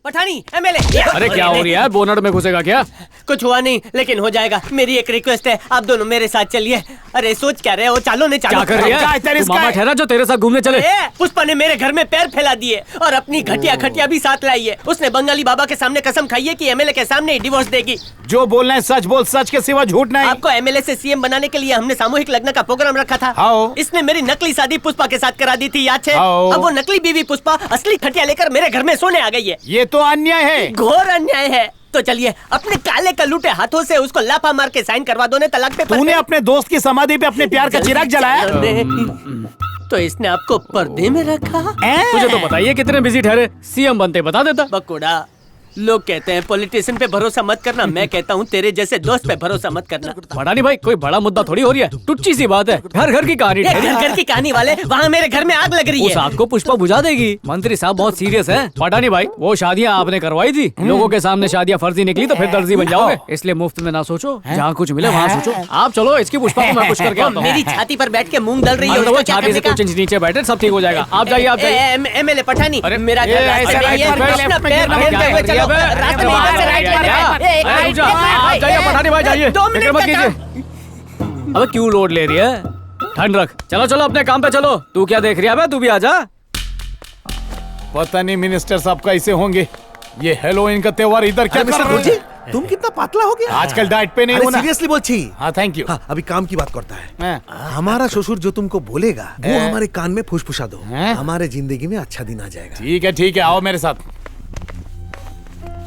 Pathani MLA. अरे क्या हो रही है, बोनट में घुसेगा क्या? कुछ हुआ नहीं, लेकिन हो जाएगा। मेरी एक रिक्वेस्ट है, आप दोनों मेरे साथ चलिए। अरे सोच क्या रहे हो, चालो ने चालो। क्या कर रही है? तू मामा ठहरा जो तेरे साथ घूमने चले। पुष्पा ने मेरे घर में पैर फैला दिए और अपनी घटिया खटिया भी साथ लाई है। उसने बंगाली बाबा के सामने कसम खाई है कि एमएलए के सामने ही डिवोर्स देगी। जो बोलना है सच बोल, सच के सिवा झूठ नहीं। आपको एमएलए से सीएम बनाने के लिए हमने सामूहिक लग्न का प्रोग्राम रखा था। इसने मेरी नकली शादी पुष्पा के साथ करा दी थी, याद है? अब वो नकली बीवी पुष्पा असली खटिया लेकर मेरे घर में सोने आ गई है। ये तो अन्याय है, घोर अन्याय है। तो चलिए अपने काले कलूटे हाथों से उसको लाफा मार के साइन करवा दो ने तलाक पेपर। तूने अपने दोस्त की समाधि पे अपने प्यार का चिराग जलाया। तो इसने आपको पर्दे में रखा। तुझे तो बताइए कितने बिजी ठहरे, सीएम बनते बता देता। बकुड़ा, लोग कहते हैं पॉलिटिशियन पे भरोसा मत करना, मैं कहता हूँ तेरे जैसे दोस्त पे भरोसा मत करना। बड़ानी भाई, कोई बड़ा मुद्दा थोड़ी हो रही है, टुच्ची सी बात है। घर घर की कहानी, घर की कहानी वाले, वहाँ मेरे घर में आग लग रही है। उस आग को पुष्पा बुझा देगी। मंत्री साहब बहुत सीरियस हैं। बड़ानी भाई, वो शादियाँ आपने करवाई थी, लोगों के सामने शादियाँ फर्जी निकली तो फिर दर्जी बन जाओगे। इसलिए मुफ्त में ना सोचो, जहाँ कुछ मिले वहाँ सोचो। आप चलो, इसकी पुष्पा को मैं कुछ करके आता हूँ। मेरी छाती पर बैठ के मूंग दल रही है, वो छाती से कुछ इंच नीचे बैठे, सब ठीक हो जाएगा। आप जाइए, आप जाइए। एमएलए पठानी, मेरा पठानी भाई जाइए, फिक्र मत कीजिए। अबे क्यों लोड ले रही है, ठंड रख। चलो चलो अपने काम पे चलो। तू क्या देख रही है? तू भी आजा। पता नहीं मिनिस्टर साहब कैसे होंगे। ये हेलोवीन का त्योहार इधर क्या कर रहे हैं? तुम कितना पतला हो गया आजकल डाइट पे नहीं होना। सीरियसली बोलची। हाँ थैंक यू। अभी काम की बात करता है। हमारा ससुर जो तुमको बोलेगा वो हमारे कान में फुसफुसा दो। हमारे जिंदगी में अच्छा दिन आ जाएगा। ठीक है, आओ मेरे साथ।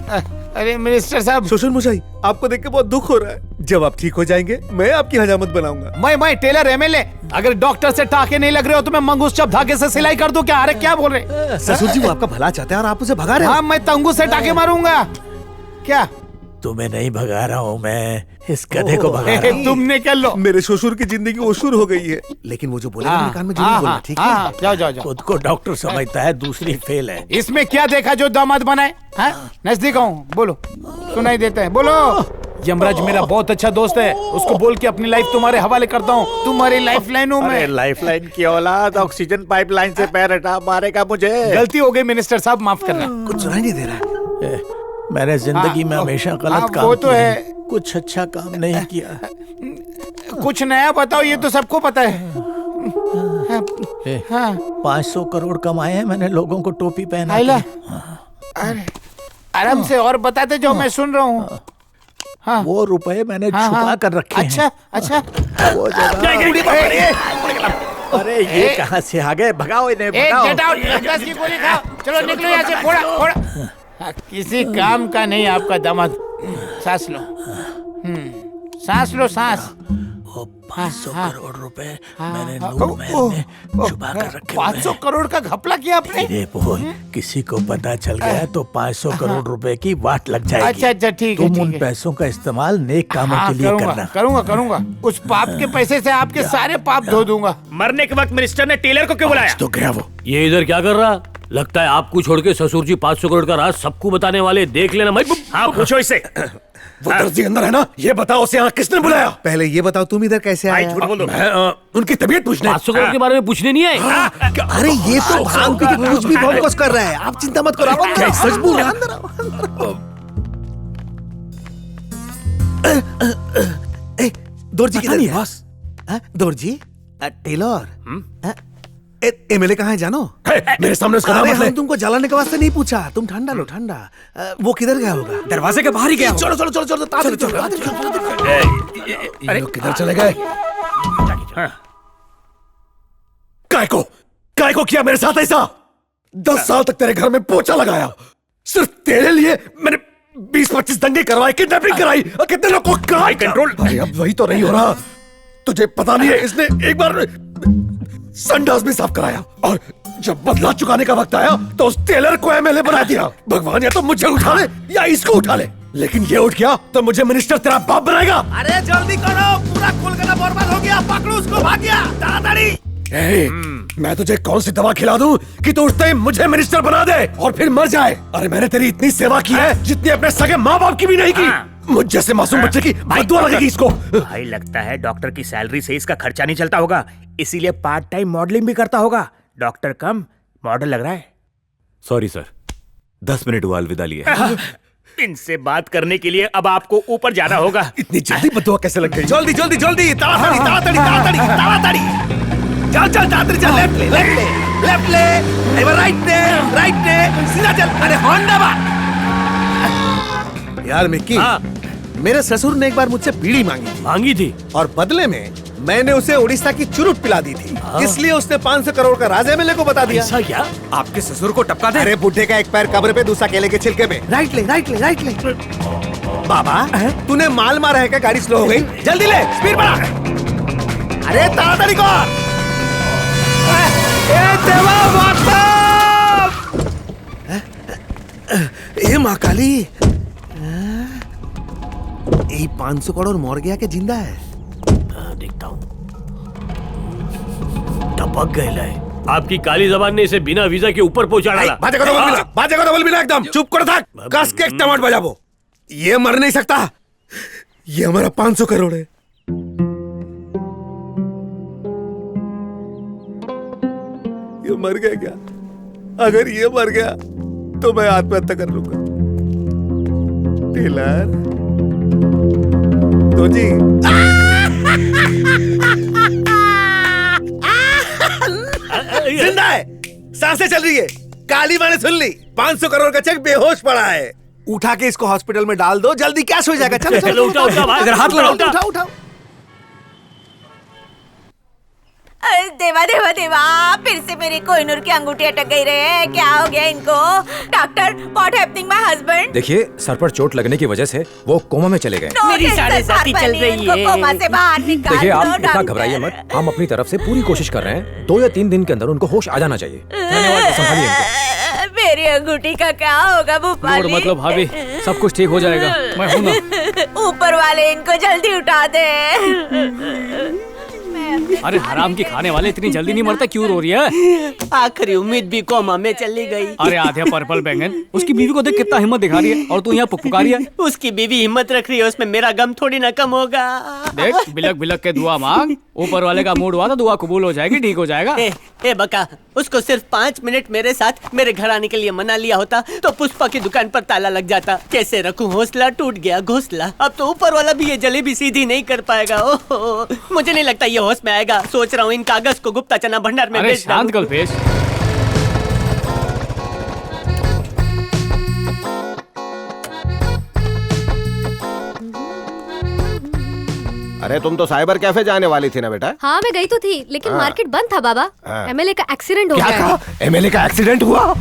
अरे मिनिस्टर साहब। ससुर मुझे आपको देख के बहुत दुख हो रहा है। जब आप ठीक हो जाएंगे मैं आपकी हजामत बनाऊंगा। मैं टेलर एमएलए, अगर डॉक्टर से टाके नहीं लग रहे हो तो मैं मंगूस चप धागे से सिलाई कर दूं क्या? अरे क्या बोल रहे? ससुर जी वो आपका भला चाहते हैं और आप उसे भगा रहे हैं। हाँ, मैं तंगू से टाके मारूंगा। क्या? तुम्हें नहीं भगा रहा हूँ मैं, इस गधे को भगा रहा हूँ। तुमने क्या लो? मेरे ससुर की जिंदगी ओशुर हो गई है, लेकिन वो जो बोलेगा मेरे कान में जरूर बोलना, ठीक है? जाओ। खुद को डॉक्टर समझता है, दूसरी फेल है। इसमें क्या देखा जो दामाद बनाए? नजदीक आऊं, बोलो। सुनाई देता है, बोलो। यमराज मेरा बहुत अच्छा दोस्त है, उसको बोल के अपनी लाइफ तुम्हारे हवाले करता हूँ। तुम्हारी लाइफ लाइन हूँ मैं। लाइफ लाइन की औलाद, ऑक्सीजन पाइपलाइन से पैर हटा मारेगा मुझे। गलती हो गई मिनिस्टर साहब, माफ करना। कुछ सुनाई नहीं दे रहा है। मैंने जिंदगी में हमेशा गलत काम वो तो है, कुछ अच्छा काम नहीं किया। कुछ नया बताओ, ये तो सबको पता है। 500 करोड़ कमाए हैं मैंने, लोगों को टोपी पहना। अरे आराम से और बताते जो मैं सुन रहा हूँ। हाँ, वो रुपए मैंने छुपा कर रखे हैं। अच्छा। वो अरे ये कहाँ से आ गए? भगाओ इन्हें, भगाओ। की गोली खाओ, चलो निकलो यहाँ से। फोड़ा। किसी काम का नहीं आपका दामाद। सांस लो, सांस लो, सांस। 500 करोड़ रुपए मैंने नूर महल में छुपा कर रखे। 500 करोड़ का घपला किया आपने? धीरे बोल, किसी को पता चल गया तो 500 करोड़ रुपए की वाट लग जाएगी। अच्छा ठीक है। तुम उन पैसों का इस्तेमाल नेक कामों के लिए करना। करूंगा। उस पाप के पैसे से आपके सारे पाप धो दूंगा। मरने के वक्त मिनिस्टर ने टेलर को क्यों बुलाया? तो गया वो। ये इधर क्या कर रहा? लगता है आपको छोड़ के ससुर जी 500 करोड़ का राज सबको बताने वाले। देख लेना मैं। हाँ पूछो इससे। वो दर्जी अंदर है ना? ये बताओ उसे यहाँ किसने बुलाया? पहले ये बताओ तुम इधर कैसे आए? झूठ बोल दो। उनकी तबीयत पूछने। 500 करोड़ के बारे में पूछने नहीं आए? अरे ये तो भांग पी के कुछ भी भौंकस कर रहा है, आप चिंता मत करो। सच बोल रहा है। दोरजी किधर है? बॉस दोरजी टेलर एमएलए कहाँ है जानो? मेरे सामने उसका नाम मत ले। हम तुमको जलाने के वास्ते नहीं पूछा, तुम ठंडा लो ठंडा। वो किधर गया होगा? दरवाजे के बाहर ही गया। चलो अरे किधर चले गए? काय को किया मेरे साथ ऐसा? 10 साल तक तेरे घर में पोछा लगाया, सिर्फ तेरे लिए मैंने 20-25 दंगे करवाए, किडनैपिंग कराई, और कितने लोग को कंट्रोल। अरे अब वही तो नहीं हो रहा, तुझे पता नहीं है? इसने एक बार संडास भी साफ कराया, और जब बदला चुकाने का वक्त आया तो उस टेलर को एमएलए बना दिया। भगवान या तो मुझे उठा ले या इसको उठा ले, लेकिन ये उठ गया तो मुझे मिनिस्टर तेरा बाप बनाएगा। अरे जल्दी करो, पूरा कोलकाता बर्बाद हो गया। पकड़ो उसको, भाग गया, ताड़ाताड़ी। मैं तुझे कौन सी दवा खिला दूं कि तू उठते ही मुझे मिनिस्टर बना दे और फिर मर जाए? अरे मैंने तेरी इतनी सेवा की है जितनी अपने सगे माँ बाप की भी नहीं की। मुझ जैसे मासूम बच्चे की बद्दुआ लगेगी इसको। भाई लगता है डॉक्टर की सैलरी से इसका खर्चा नहीं चलता होगा, इसीलिए पार्ट टाइम मॉडलिंग भी करता होगा। डॉक्टर कम मॉडल लग रहा है। सॉरी सर, 10 मिनट हुआ अलविदा लिए। इनसे बात करने के लिए अब आपको ऊपर जाना होगा। इतनी जल्दी बदुआ कैसे लग गई? जल्दी जल्दी जल्दी, ताड़ाताड़ी ताड़ाताड़ी ताड़ाताड़ी ताड़ाताड़ी, चल चल ताड़ाताड़ी चल, लेफ्ट ले लेफ्ट ले लेफ्ट ले, एवर राइट ले, सीधा चल, अरे हॉर्न दबा। यार मिक्की, मेरे ससुर ने एक बार मुझसे बीड़ी मांगी थी और बदले में मैंने उसे उड़ीसा की चुरुट पिला दी थी, इसलिए उसने 500 करोड़ का राज एमएलए को बता दिया। ऐसा क्या? आपके ससुर को टपका दे। अरे बुढ़े का एक पैर कब्र पे, दूसरा केले के छिलके पे। राइट ले राइट ले राइट ले। बाबा तूने माल मारा है क्या? गाड़ी स्लो हो गई, जल्दी ले, स्पीड बढ़ा। अरे ताड़ाताड़ी कर। ए माँ काली, ये 500 करोड़ मर गया के जिंदा है? देखता हूँ। टपक गए। आपकी काली जबान ने इसे बिना वीजा के ऊपर पहुंचा डाला। बाजे को बोल बिना एकदम चुप कर था, कस के एक टमाट बजाबो। ये मर नहीं सकता, ये हमारा 500 करोड़ है। ये मर गया क्या? अगर ये मर गया तो मैं आत्महत्या कर लूंगा। टेलर तो जी जिंदा है, सांसें चल रही है। काली माँ ने सुन ली, 500 करोड़ का चेक बेहोश पड़ा है। उठा के इसको हॉस्पिटल में डाल दो, जल्दी कैश हो जाएगा। चलो चलो उठाओ भाई, इधर हाथ लगाओ, उठाओ उठाओ। अरे देवा देवा देवा, फिर से मेरी कोहिनूर की अंगूठी अटक गई रे। क्या हो गया इनको? Doctor, what happening my husband? देखिए, सर पर चोट लगने की वजह से वो कोमा में चले गए। मेरी साढ़े-साथी चल रही है। कोमा से बाहर निकाल देखिए, आप दो, इतना डॉक्टर। घबराइए मत, हम अपनी तरफ से पूरी कोशिश कर रहे हैं। 2 या 3 दिन के अंदर उनको होश आ जाना चाहिए। धन्यवाद, संभालिए इनको। मेरी अंगूठी का क्या होगा भूपाली? मतलब भाभी, सब कुछ ठीक हो जाएगा, मैं हूं ना। ऊपर वाले इनको जल्दी उठा दे। अरे हराम की खाने वाले, इतनी जल्दी नहीं मरता, क्यों रो रही है? आखिरी उम्मीद भी कोमा में चली गई। अरे आधे पर्पल बैंगन, उसकी बीवी को देख कितना हिम्मत दिखा रही है, और तू यहाँ पुकपुका रही है। उसकी बीवी हिम्मत रख रही है, उसमें मेरा गम थोड़ी ना कम होगा। देख, बिलक बिलक के दुआ मांग, ऊपर वाले का मूड हुआ तो दुआ कबूल हो जाएगी, ठीक हो जाएगा। ए बका, उसको सिर्फ 5 मिनट मेरे साथ मेरे घर आने के लिए मना लिया होता तो पुष्पा की दुकान पर ताला लग जाता। कैसे रखूं हौसला, टूट गया घोंसला। अब तो ऊपर वाला भी ये जलेबी सीधी नहीं कर पाएगा। ओहो, मुझे नहीं लगता ये होश में आएगा। सोच रहा हूँ इन कागज को गुप्ता चना भंडार में बेच शांत डालूं। कल्पेश। अरे तुम तो साइबर कैफे जाने वाली थी ना बेटा? हाँ मैं गई तो थी, लेकिन मार्केट बंद था बाबा। एमएलए का एक्सीडेंट हो क्या गया। कहा? एमएलए का एक्सीडेंट हुआ?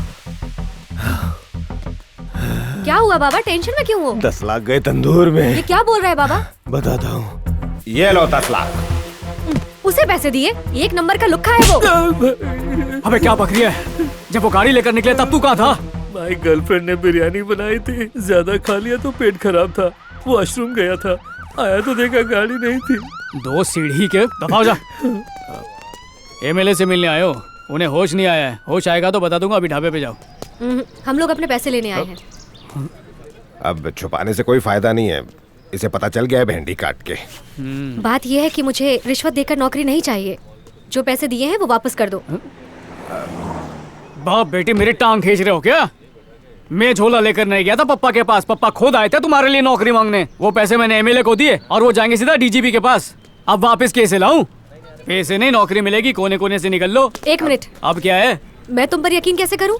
क्या हुआ बाबा? टेंशन में क्यों हो? 10 लाख गए तंदूर में। ये क्या बोल रहा है बाबा? बताता हूँ। ये लो 10 लाख। उसे पैसे दिए? 1 नंबर का लुक्खा है वो। अबे क्या बकरी है? जब वो गाड़ी लेकर निकले तब तू कहाँ था? भाई गर्लफ्रेंड ने बिरयानी बनाई थी, ज्यादा खा लिया तो पेट खराब था, वॉशरूम गया था, आया तो देखा गाड़ी नहीं थी। 2 सीढ़ी के दफा हो जा। एमएलए से मिलने आए हो, उन्हें होश नहीं आया है। होश आएगा तो बता दूंगा, अभी ढाबे पे जाओ। हम लोग अपने पैसे लेने आए हैं। अब छुपाने से कोई फायदा नहीं है, इसे पता चल गया है भेंडी काट के। बात यह है कि मुझे रिश्वत देकर नौकरी नहीं चाहिए। जो पैसे दिए हैं वो वापस कर दो। बाप बेटी मेरी टांग खींच रहे हो क्या? मैं झोला लेकर नहीं गया था पप्पा के पास, पप्पा खुद आए थे तुम्हारे लिए नौकरी मांगने। वो पैसे मैंने एमएलए को दिए और वो जाएंगे सीधा डीजीपी के पास। अब वापस कैसे लाऊं? पैसे नहीं, नौकरी मिलेगी, कोने कोने से निकल लो। 1 मिनट। अब क्या है? मैं तुम पर यकीन कैसे करूं?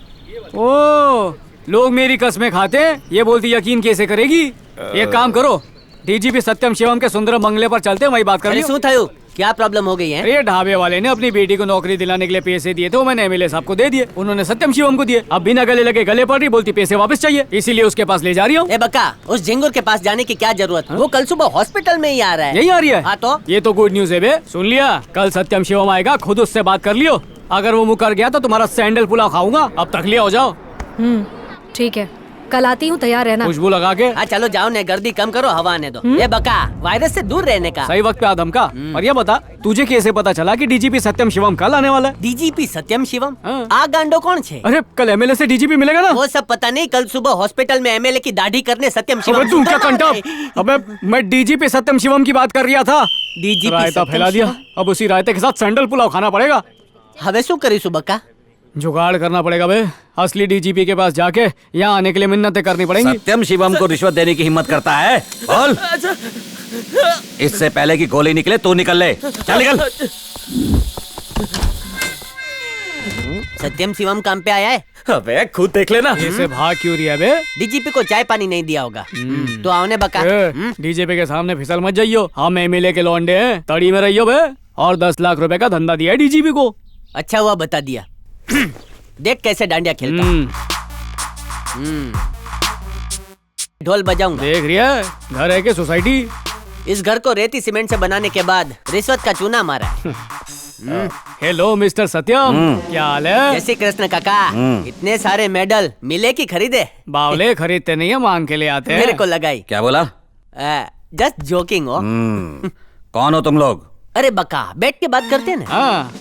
ओ, लोग मेरी कसमें खाते हैं, ये बोलती यकीन कैसे करेगी? एक काम करो, डीजीपी सत्यम शिवम के सुंदर बंगले पर चलते हैं, वही बात अरे करें। सुन थायू, क्या प्रॉब्लम हो गई है? अरे ढाबे वाले ने अपनी बेटी को नौकरी दिलाने के लिए पैसे दिए थे, वो मैंने एमएलए साहब को दे दिए, उन्होंने सत्यम शिवम को दिए। अब बिना गले लगे गले पड़ रही, बोलती पैसे वापस चाहिए, इसीलिए उसके पास ले जा रही हूँ। ए बक्का, उस झिंगुर के पास जाने की क्या जरूरत? वो कल सुबह हॉस्पिटल में ही आ रहा है। यही आ रही है? हाँ तो ये तो गुड न्यूज है बे। सुन लिया, कल सत्यम शिवम आएगा, खुद उससे बात कर लियो। अगर वो मुकर गया तो तुम्हारा सैंडल पुलाव खाऊंगा। अब तक लिया हो जाओ। ठीक है, कल आती हूँ, तैयार रहना। खुशबू लगा के। हाँ चलो जाओ ने, गर्दी कम करो, हवा आने दो। ये बका, वायरस से दूर रहने का। सही वक्त पे आदम का। और ये बता, तुझे कैसे पता चला कि डीजीपी सत्यम शिवम कल आने वाला है? डीजीपी सत्यम शिवम? हाँ। आ गांडो कौन छे? अरे कल एमएलए से डीजीपी मिलेगा ना? वो सब पता नहीं, कल सुबह हॉस्पिटल में एमएलए की दाढ़ी करने सत्यम अबे शिवम। तू क्या कंटा? अबे मैं डीजीपी सत्यम शिवम की बात कर रहा था। डीजीपी रायता फैला दिया, अब उसी रायते के साथ सैंडल पुलाव खाना पड़ेगा। हवे शू करीशु बका? जुगाड़ करना पड़ेगा बे। असली डीजीपी के पास जाके यहाँ आने के लिए मिन्नतें करनी पड़ेंगी। सत्यम शिवम को रिश्वत देने की हिम्मत करता है? बोल। इससे पहले कि गोली निकले तू निकल ले। चल निकल। सत्यम शिवम काम पे आया है। अबे खुद देख लेना। इसे भाग क्यों रही है बे? डीजीपी को चाय पानी नहीं दिया होगा। तो आओ ने बका। डीजीपी के सामने फिसल मत जाइयो। हम एमएलए के लौंडे हैं, तड़ी में रहियो बे। और 10 लाख रुपए का धंधा दिया है डीजीपी को। अच्छा हुआ बता दिया। देख कैसे डांडिया खेलता। ढोल बजाऊंगा। देख रही है, घर है कि सोसाइटी? इस घर को रेती सीमेंट से बनाने के बाद रिश्वत का चूना मारा है। हेलो मिस्टर सत्यम, क्या हाल है? जय श्री कृष्ण काका। इतने सारे मेडल मिले कि खरीदे? बावले खरीदते नहीं है, मांग के ले आते हैं। मेरे को लगाई। क्या बोला? जस्ट जोकिंग हो। कौन हो तुम लोग? अरे बका, बैठ के बात करते हैं ना। हाँ।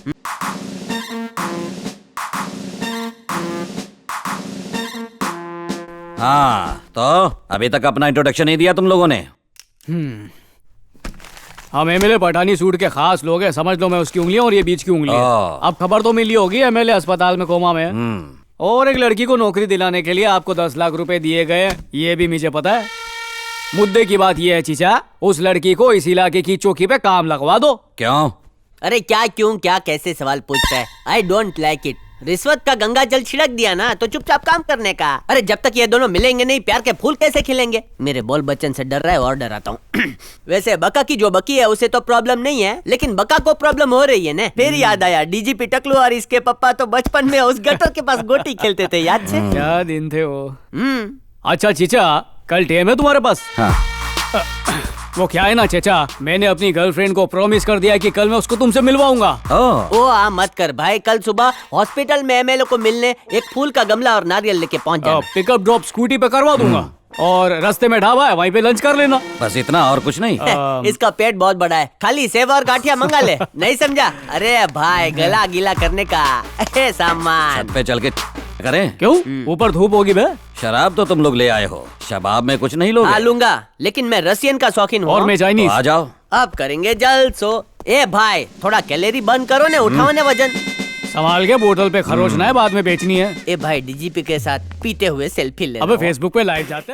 हाँ, तो अभी तक अपना इंट्रोडक्शन नहीं दिया तुम लोगों ने। हम एमएलए पठानी सूट के खास लोग हैं, समझ लो। मैं उसकी उंगलियां और ये बीच की उंगली है। अब खबर तो मिली होगी, एमएलए अस्पताल में कोमा में है। और एक लड़की को नौकरी दिलाने के लिए आपको 10 लाख रुपए दिए गए, ये भी मुझे पता है। मुद्दे की बात ये है चीचा, उस लड़की को इस इलाके की चौकी पे काम लगवा दो। क्यों? अरे क्या क्यों क्या कैसे सवाल पूछता है? I don't like it. रिश्वत का गंगा जल छिड़क दिया ना तो चुपचाप काम करने का। अरे जब तक ये दोनों मिलेंगे नहीं, प्यार के फूल कैसे खिलेंगे? मेरे बोल बच्चन से डर रहा है और डराता हूँ। वैसे बका की जो बकी है उसे तो प्रॉब्लम नहीं है, लेकिन बका को प्रॉब्लम हो रही है ना। फिर याद आया, डीजीपी टकलू और इसके पापा तो बचपन में उस गटर के पास गोटी खेलते थे, याद से? क्या दिन थे वो। अच्छा चीचा, कल टेम है तुम्हारे पास? हाँ। वो क्या है ना चेचा, मैंने अपनी गर्लफ्रेंड को प्रॉमिस कर दिया कि कल मैं उसको तुमसे मिलवाऊंगा। ओ मत कर भाई, कल सुबह हॉस्पिटल में एमएलए को मिलने एक फूल का गमला और नारियल लेके पहुंच जाना। पिकअप ड्रॉप स्कूटी पे करवा दूंगा और रास्ते में ढाबा है, वहीं पे लंच कर लेना। बस इतना, और कुछ नहीं? इसका पेट बहुत बड़ा है, खाली सेव और गाठिया मंगा ले। नहीं समझा? अरे भाई, गला गीला करने का सामान। छत पे चल के करें? क्यों? ऊपर धूप होगी बे। शराब तो तुम लोग ले आए हो, शबाब में कुछ नहीं लोगे? हाँ लूंगा, लेकिन मैं रशियन का शौकीन हूँ। और मैं चाइनीज। तो आ जाओ। अब करेंगे जल्द सो। ए भाई, थोड़ा कैलोरी बर्न करो ने, उठाओ ने वजन। संभाल के, बोतल पे खरोचना है, बाद में बेचनी है। ए भाई, डीजीपी के साथ पीते हुए सेल्फी ले। अबे फेसबुक पे लाइव जाते हैं।